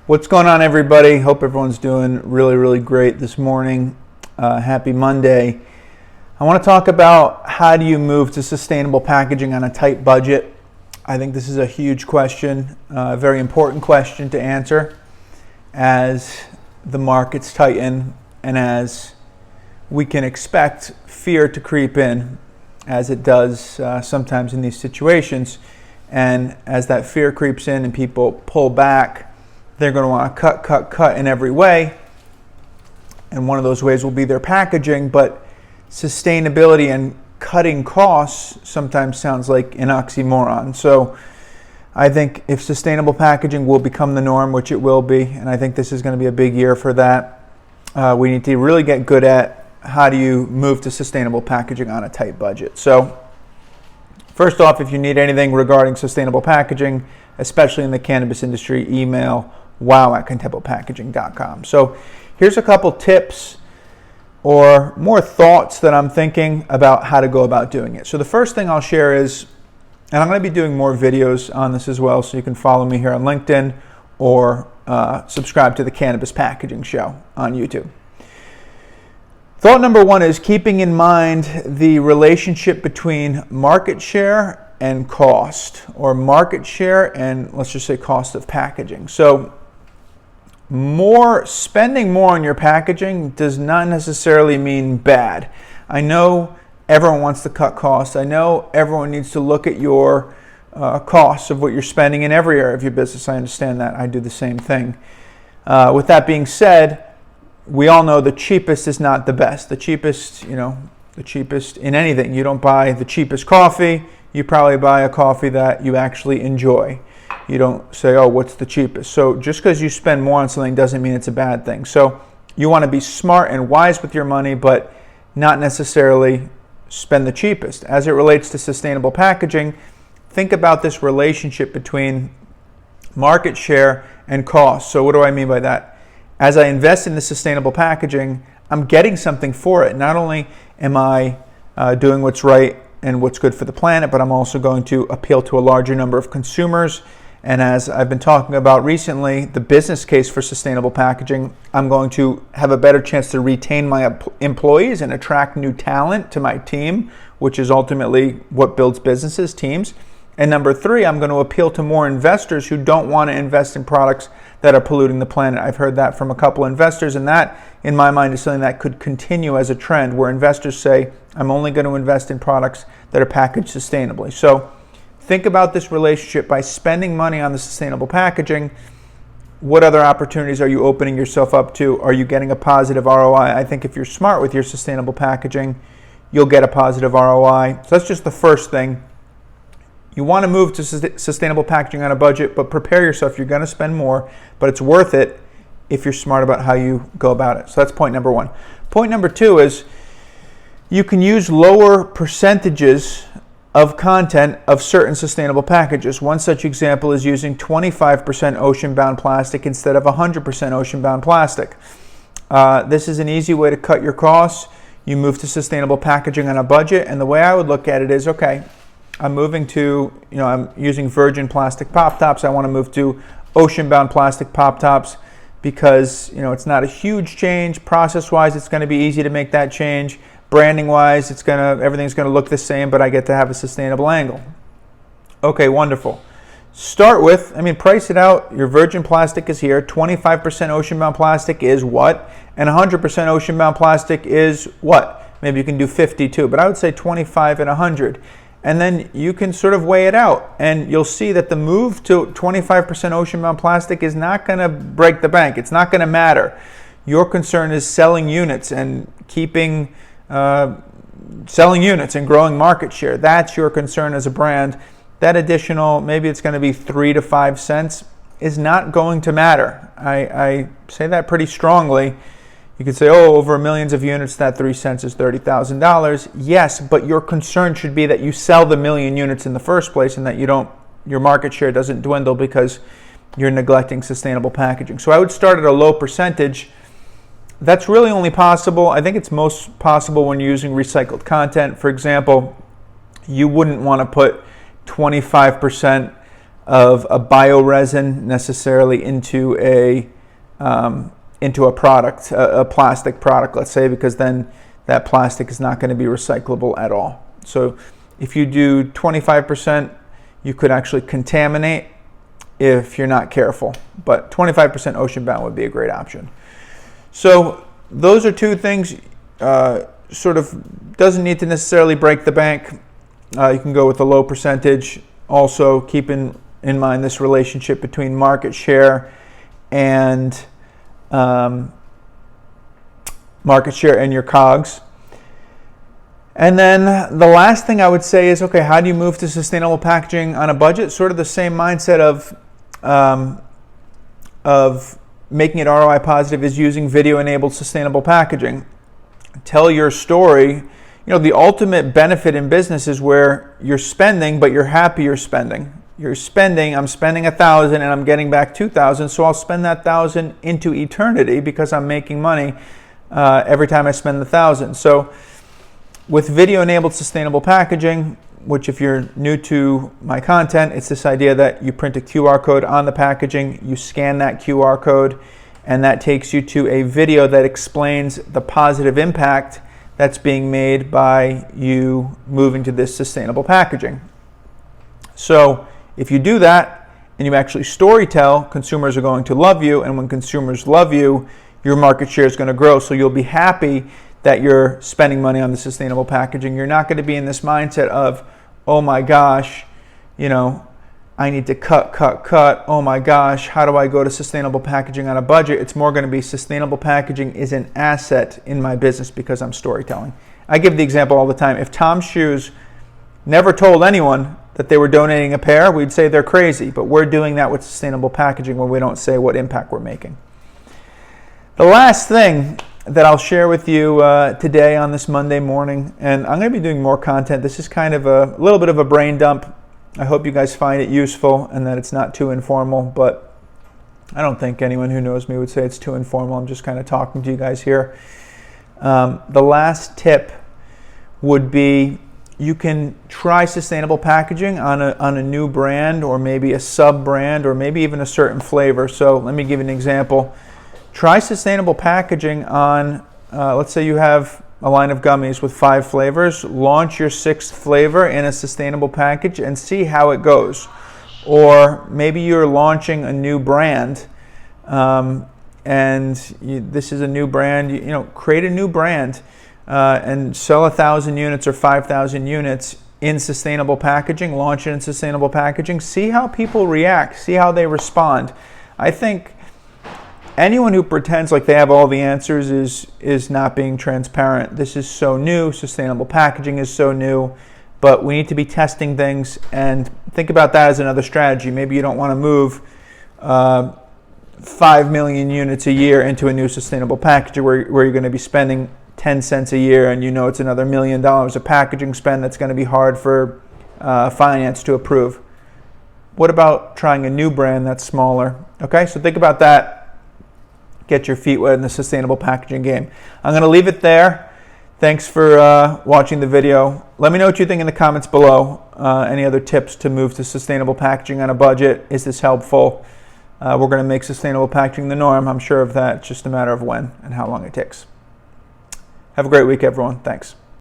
What's going on, everybody? Hope everyone's doing really great this morning. Happy Monday. I want to talk about how do you move to sustainable packaging on a tight budget. I think this is a huge question, a very important question to answer as the markets tighten and as we can expect fear to creep in, as it does sometimes in these situations. And as that fear creeps in and people pull back, they're going to want to cut in every way. And one of those ways will be their packaging, but sustainability and cutting costs sometimes sounds like an oxymoron. So I think if sustainable packaging will become the norm, which it will be, and I think this is going to be a big year for that, we need to really get good at how do you move to sustainable packaging on a tight budget. So first off, if you need anything regarding sustainable packaging, especially in the cannabis industry, email wow@contemplepackaging.com. So here's a couple tips or more thoughts that I'm thinking about how to go about doing it. So the first thing I'll share is, and I'm going to be doing more videos on this as well, so you can follow me here on LinkedIn or subscribe to the Cannabis Packaging Show on YouTube. Thought number one is keeping in mind the relationship between market share and cost, or market share and let's just say cost of packaging. So spending more on your packaging does not necessarily mean bad. I know everyone wants to cut costs. I know everyone needs to look at your costs of what you're spending in every area of your business. I understand that. I do the same thing. With that being said, we all know the cheapest is not the best. The cheapest in anything. You don't buy the cheapest coffee. You probably buy a coffee that you actually enjoy. You don't say, oh, what's the cheapest? So just because you spend more on something doesn't mean it's a bad thing. So you want to be smart and wise with your money, but not necessarily spend the cheapest. As it relates to sustainable packaging, think about this relationship between market share and cost. So what do I mean by that? As I invest in the sustainable packaging, I'm getting something for it. Not only am I doing what's right and what's good for the planet, but I'm also going to appeal to a larger number of consumers. And as I've been talking about recently, the business case for sustainable packaging, I'm going to have a better chance to retain my employees and attract new talent to my team, which is ultimately what builds businesses, teams. And number three, I'm going to appeal to more investors who don't want to invest in products that are polluting the planet. I've heard that from a couple investors, and that, in my mind, is something that could continue as a trend where investors say, I'm only going to invest in products that are packaged sustainably. So think about this relationship. By spending money on the sustainable packaging, what other opportunities are you opening yourself up to? Are you getting a positive ROI? I think if you're smart with your sustainable packaging, you'll get a positive ROI. So that's just the first thing. You want to move to sustainable packaging on a budget, but prepare yourself. You're going to spend more, but it's worth it if you're smart about how you go about it. So that's point number one. Point number two is you can use lower percentages of content of certain sustainable packages. One such example is using 25% ocean-bound plastic instead of 100% ocean-bound plastic. This is an easy way to cut your costs. You move to sustainable packaging on a budget, and the way I would look at it is, okay, I'm using virgin plastic pop tops. I want to move to ocean-bound plastic pop tops because, it's not a huge change. Process-wise, it's going to be easy to make that change. Branding-wise, everything's going to look the same, but I get to have a sustainable angle. Okay, wonderful. Price it out. Your virgin plastic is here. 25% ocean-bound plastic is what? And 100% ocean-bound plastic is what? Maybe you can do 50 too, but I would say 25 and 100. And then you can sort of weigh it out, and you'll see that the move to 25% ocean-bound plastic is not going to break the bank. It's not going to matter. Your concern is selling units and selling units and growing market share. That's your concern as a brand. That additional, maybe it's going to be 3 to 5 cents, is not going to matter. I say that pretty strongly. You could say, over millions of units, that 3 cents is $30,000. Yes, but your concern should be that you sell the million units in the first place and that your market share doesn't dwindle because you're neglecting sustainable packaging. So I would start at a low percentage. That's really only possible. I think it's most possible when you're using recycled content. For example, you wouldn't want to put 25% of a bioresin necessarily into a product, a plastic product, let's say, because then that plastic is not going to be recyclable at all. So if you do 25%, you could actually contaminate if you're not careful. But 25% ocean bound would be a great option. So those are two things. Sort of doesn't need to necessarily break the bank. You can go with a low percentage. Also keep in mind this relationship between market share and your COGS. And then the last thing I would say is, okay, how do you move to sustainable packaging on a budget? Sort of the same mindset of making it ROI positive is using video-enabled sustainable packaging. Tell your story. You know, the ultimate benefit in business is where you're spending, but you're happy you're spending. I'm spending 1,000 and I'm getting back 2,000, so I'll spend that 1,000 into eternity because I'm making money every time I spend the 1,000. So with video-enabled sustainable packaging, which if you're new to my content, it's this idea that you print a QR code on the packaging, you scan that QR code, and that takes you to a video that explains the positive impact that's being made by you moving to this sustainable packaging. So if you do that and you actually storytell, consumers are going to love you, and when consumers love you, your market share is going to grow. So you'll be happy that you're spending money on the sustainable packaging. You're not going to be in this mindset of, oh my gosh, you know, I need to cut. Oh my gosh, how do I go to sustainable packaging on a budget? It's more going to be sustainable packaging is an asset in my business because I'm storytelling. I give the example all the time. If Tom's Shoes never told anyone that they were donating a pair, we'd say they're crazy. But we're doing that with sustainable packaging when we don't say what impact we're making. The last thing that I'll share with you today on this Monday morning, and I'm going to be doing more content. This is kind of a little bit of a brain dump. I hope you guys find it useful and that it's not too informal, but I don't think anyone who knows me would say it's too informal. I'm just kind of talking to you guys here. The last tip would be you can try sustainable packaging on a new brand or maybe a sub-brand or maybe even a certain flavor. So let me give you an example. Try sustainable packaging on, let's say you have a line of gummies with 5 flavors. Launch your 6th flavor in a sustainable package and see how it goes. Or maybe you're launching a new brand, this is a new brand. You know, create a new brand and sell 1,000 units or 5,000 units in sustainable packaging. Launch it in sustainable packaging. See how people react. See how they respond. I think anyone who pretends like they have all the answers is not being transparent. This is so new. Sustainable packaging is so new. But we need to be testing things and think about that as another strategy. Maybe you don't want to move 5 million units a year into a new sustainable packaging where you're going to be spending 10 cents a year and you know it's another $1 million of packaging spend that's going to be hard for finance to approve. What about trying a new brand that's smaller? Okay, so think about that. Get your feet wet in the sustainable packaging game. I'm going to leave it there. Thanks for watching the video. Let me know what you think in the comments below. Any other tips to move to sustainable packaging on a budget? Is this helpful? We're going to make sustainable packaging the norm. I'm sure of that. It's just a matter of when and how long it takes. Have a great week, everyone. Thanks.